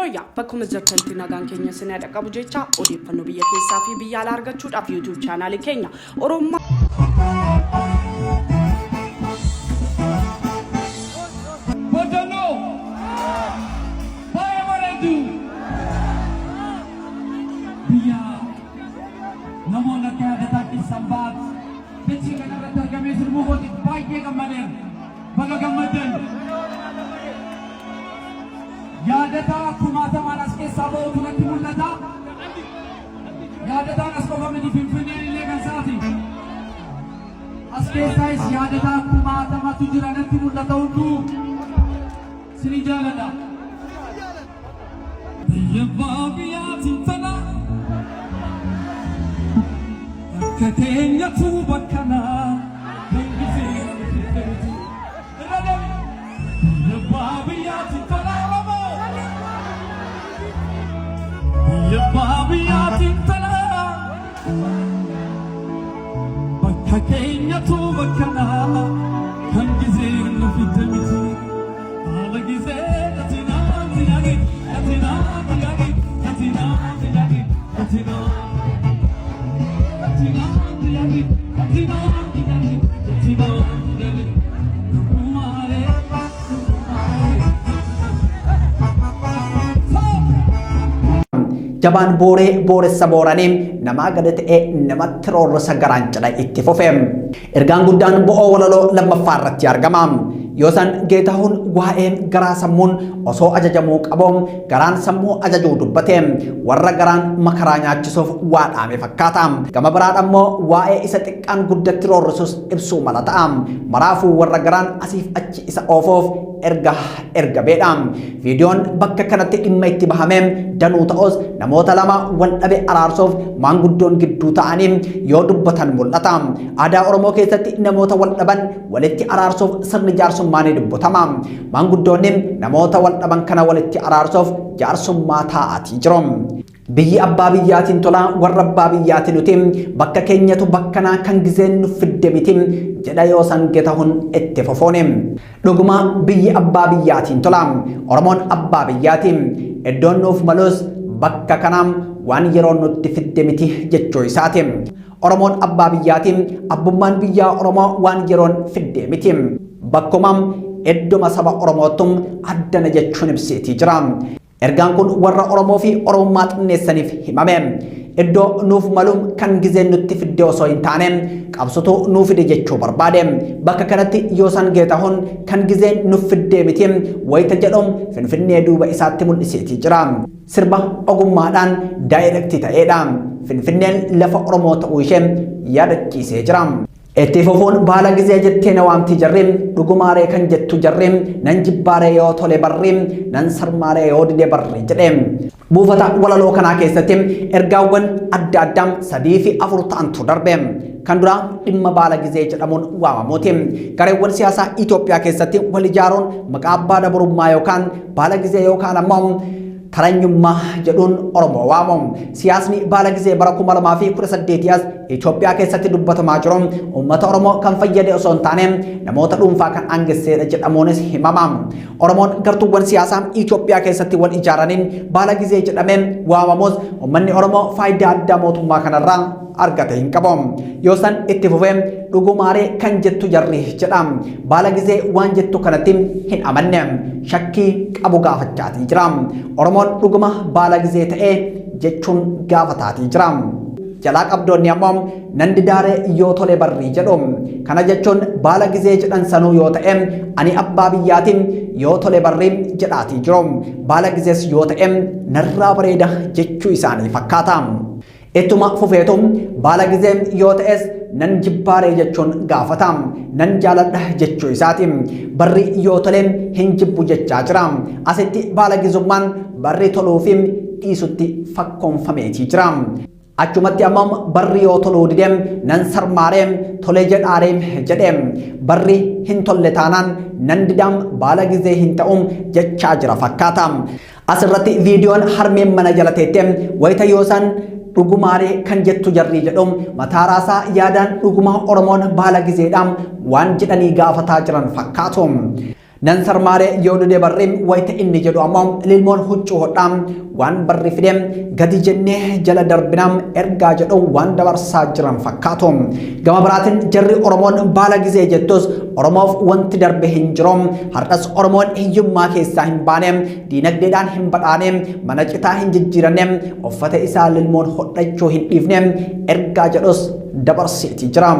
Yooyyaa bakkuma jirtanitti nagaan keenya isin dhaqqabu jecha odeeffannoo biyya keessaa fi biyya alaa argachuudhaaf YouTube chaanaalii keenya Oromoo Yadata kumata manas ke sabo tunati mulata Yadata asko family finfine legan saati Aske sais yadata kumata matu jiranati mulata undu Sini jalada Yababiya tintana Katenya tu bakana Yababiya tintana Yababiya tintana Bakka keenya tu bakkana kan gizeen nu fitamiti Ala gizeen atina tilagi atina tilagi atina tilagi atina atina tilagi atina tilagi atina tilagi Kumare Jaban booressa booraniin nama gadate nama tiroorsa garancadha itti fufeem. Ergaan guddaan bo'oo walaloo lammaffaa irratti argamaam. Yoosan Geetahuun waa'ee garaa sammuun osoo ajajamuu qaboom garaan sammuu ajajuu dubbateem. Warra garaan makaraa nyaachisuuf waa dhaame fakkaataam. Gama biraan ammoo waa'ee isa xiqqaan guddatti roorrisus ibsuu mala ta'am. Maraafuu warra garaan asiif achi isa oofoof erga beedhaam. Viidiyoon bakka kanatti dhimma itti bahameem danuu ta'us namoota lama wal dhabe araarsuuf maanguddoon gidduu ta'anii yoo dubbatan mul'ata. Aadaa Oromoo keessatti namoota wal dhaban walitti araarsuuf sirni jaarsummaa ni dubbatama. Maanguddoonni namoota wal dhaban kana walitti araarsuuf jaarsummaa taa'atii jiru. Biyyi abbaa biyyaatiin tola warra abbaa biyyaatiin nuti bakka keenyatu bakkanaa kan gizeen nu fidde miti jedha Yoosan Geetahuun itti fufuuni. Dhuguma biyyi abbaa biyyaatiin tola Oromoon abbaa biyyaatiin iddoon nuuf malus bakka kanaam waan yeroo nutti fidde miti jechuu isaati. Oromoon abbaa biyyaatiin abbummaan biyyaa Oromoo waan yeroon fidde miti. Bakkumam idduma saba Oromootum addana jechuun ibseetii jira. Ergaan kun warra Oromoo fi Oromummaa xinneessaniif himame. Iddoo nuuf malum kan gizeen nutti fidde osoo hin taane qabsotu nuuf fide jechuu barbaade. Bakka kanatti Yoosan Geetahuun kan gizeen nuuf fidde miti wayita jedhuun Finfinnee duuba isaatti mul'iseetii jira. Sirba ogummaadhaan daayirektii ta'eedha. Finfinneen lafa Oromoo ta'uu ishee yaadachiisee jira. Itti fufuun baala gizee jettee na waamti jarri dhugumaaree kan jettu jarri nan jibbaaree yoo tole barri nan sarmaaree yoo dide barri jedhe. Buufata walaloo kanaa keessatti ergaawwan adda addaa 3 fi 4 ta'antu darbe. Kan dura dhimma baala gizee jedhamuun waamamuuti. Gareewwan siyaasaa Itoophiyaa keessatti wal ijaaruun maqaa abbaa dabarummaa yookaan baala gizee yookaan ammoo taranyummaa jedhuun Oromoo waamamu. Siyaasni baala gizee bara 2018 Itoophiyaa keessatti dubbatamaa jiru uummata Oromoo kan fayyade osoo hin taane namoota dhuunfaa kan aangesseedha jedhamuunis himama. Oromoon gartuuwwan siyaasaa Itoophiyaa keessatti wal ijaaraniin baala gizee jedhamee waamamus uummanni Oromoo faayidaa addaa mootummaa kanarraa argate hin qabu. Yoosan itti fufee dhugumaaree kan jettu jarri jedha. Baala gizee waan jettu kanatti hin amanne shakkii qabu gaafachaatii jira. Oromoon dhuguma baala gizee ta'ee jechuun gaafataatii jira. Jalaa qabdoonni ammoo nan didaaree yoo tole barri jedhu. Kana jechuun baala gizee jedhan sanuu yoo ta'e ani abbaa biyyaatiin yoo tole barri jedhaatii jiru. Baala gizees yoo ta'e narraa bareeda jechuu isaanii fakkaata. Ittuma fufeetum baala gizee yoo ta'es nan jibbaaree jechuun gaafata. Nan jaaladha jechuu isaati. Barri yoo tole hin jibbu jechaa jira. Asitti baala gizummaan barri toluufi dhiisutti fakkoonfameetii jira. Achumatti ammoo barri yoo toluu dideem nan sarmaareem tole jedhaareem jedheem barri hin tolle taanaan nan didaam baala gizee hin ta'uum jechaa jira fakkaata. Asirratti viidiyoon harmeen mana jala teetteem wayita Yoosan dhugumaaree kan jettu jarri jedhuun mataa raasaa yaadaan dhuguma Oromoon baala gizeedhaan waan jedhanii gaafataa jiran fakkaatu. nan sarmaaree yoo dudee barriim wayita inni jedhu ammoo lilmoon huccuu hodhaam waan barri fideem gadi jennee jala darbinaam ergaa jedhu waan dabarsaa jiran fakkaatu. Gama biraatiin jarri Oromoon baala gizee jettus Oromoof wanti darbe hin jiroom har'as Oromoon hiyyummaa keessaa hin baaneem diinagdeedhaan hin badhaaneem mana citaa hin jijjiiraneem uffata isaa lilmoon hodhachuu hin dhiifneem ergaa jedhus dabarseeti jira.